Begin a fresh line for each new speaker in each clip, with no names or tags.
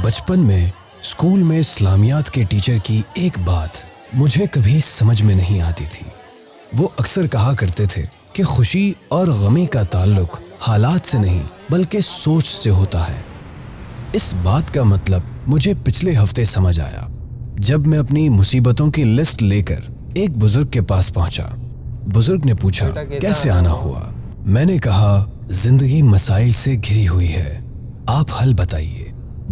بچپن میں اسکول میں اسلامیات کے ٹیچر کی ایک بات مجھے کبھی سمجھ میں نہیں آتی تھی۔ وہ اکثر کہا کرتے تھے کہ خوشی اور غمی کا تعلق حالات سے نہیں بلکہ سوچ سے ہوتا ہے۔ اس بات کا مطلب مجھے پچھلے ہفتے سمجھ آیا جب میں اپنی مصیبتوں کی لسٹ لے کر ایک بزرگ کے پاس پہنچا۔ بزرگ نے پوچھا کیسے آنا ہوا؟ میں نے کہا زندگی مسائل سے گھری ہوئی ہے، آپ حل بتائیے۔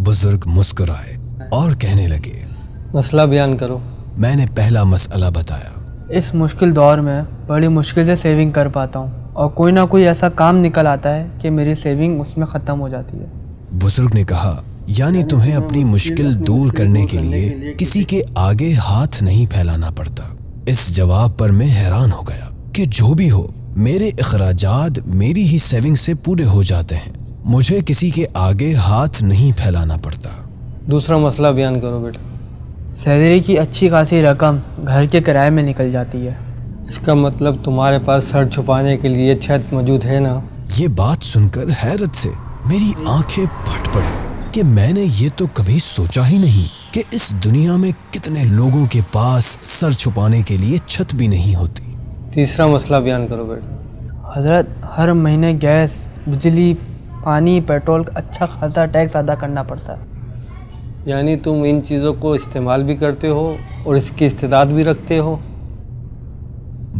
بزرگ مسکرائے اور کہنے لگے
مسئلہ بیان کرو۔
میں نے پہلا مسئلہ بتایا۔
اس مشکل دور میں بڑی مشکل سے سیونگ کر پاتا ہوں اور کوئی نہ کوئی ایسا کام نکل آتا ہے کہ میری سیونگ اس میں ختم ہو جاتی ہے۔
بزرگ نے کہا یعنی تمہیں اپنی مشکل دور کرنے کے لیے کسی کے آگے ہاتھ نہیں پھیلانا پڑتا۔ اس جواب پر میں حیران ہو گیا کہ جو بھی ہو میرے اخراجات میری ہی سیونگ سے پورے ہو جاتے ہیں، مجھے کسی کے آگے ہاتھ نہیں پھیلانا پڑتا۔
دوسرا مسئلہ بیان کرو بیٹا۔
سیلری کی اچھی خاصی رقم گھر کے کرائے میں نکل جاتی ہے۔
اس کا مطلب تمہارے پاس سر چھپانے کے لیے چھت موجود ہے نا؟
یہ بات سن کر حیرت سے میری آنکھیں پھٹ پڑی کہ میں نے یہ تو کبھی سوچا ہی نہیں کہ اس دنیا میں کتنے لوگوں کے پاس سر چھپانے کے لیے چھت بھی نہیں ہوتی۔
تیسرا مسئلہ بیان کرو بیٹا۔
حضرت ہر مہینے گیس، بجلی، پانی، پیٹرول کا اچھا خاصا ٹیکس ادا کرنا پڑتا ہے۔
یعنی تم ان چیزوں کو استعمال بھی کرتے ہو اور اس کی استعداد بھی رکھتے ہو؟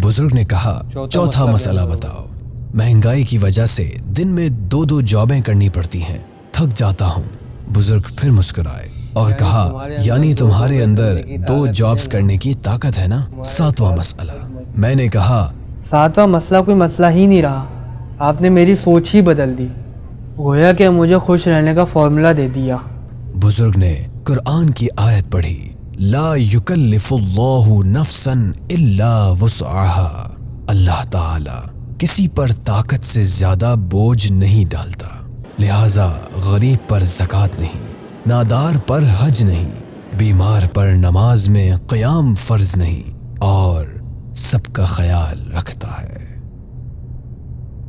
بزرگ نے کہا چوتھا مسئلہ بتاؤ۔ مہنگائی کی وجہ سے دن میں 2 جابیں کرنی پڑتی ہیں، تھک جاتا ہوں۔ بزرگ پھر مسکرائے اور کہا یعنی تمہارے اندر 2 جابز کرنے کی طاقت ہے نا؟ ساتواں مسئلہ۔ میں نے کہا
ساتواں مسئلہ کوئی مسئلہ ہی نہیں رہا، آپ نے میری سوچ ہی بدل دی، گویا کہ مجھے خوش رہنے کا فارمولا دے دیا۔
بزرگ نے قرآن کی آیت پڑھی لا یکلف اللہ نفسا الا وسعها۔ اللہ تعالی کسی پر طاقت سے زیادہ بوجھ نہیں ڈالتا، لہٰذا غریب پر زکوٰۃ نہیں، نادار پر حج نہیں، بیمار پر نماز میں قیام فرض نہیں، اور سب کا خیال رکھتا ہے۔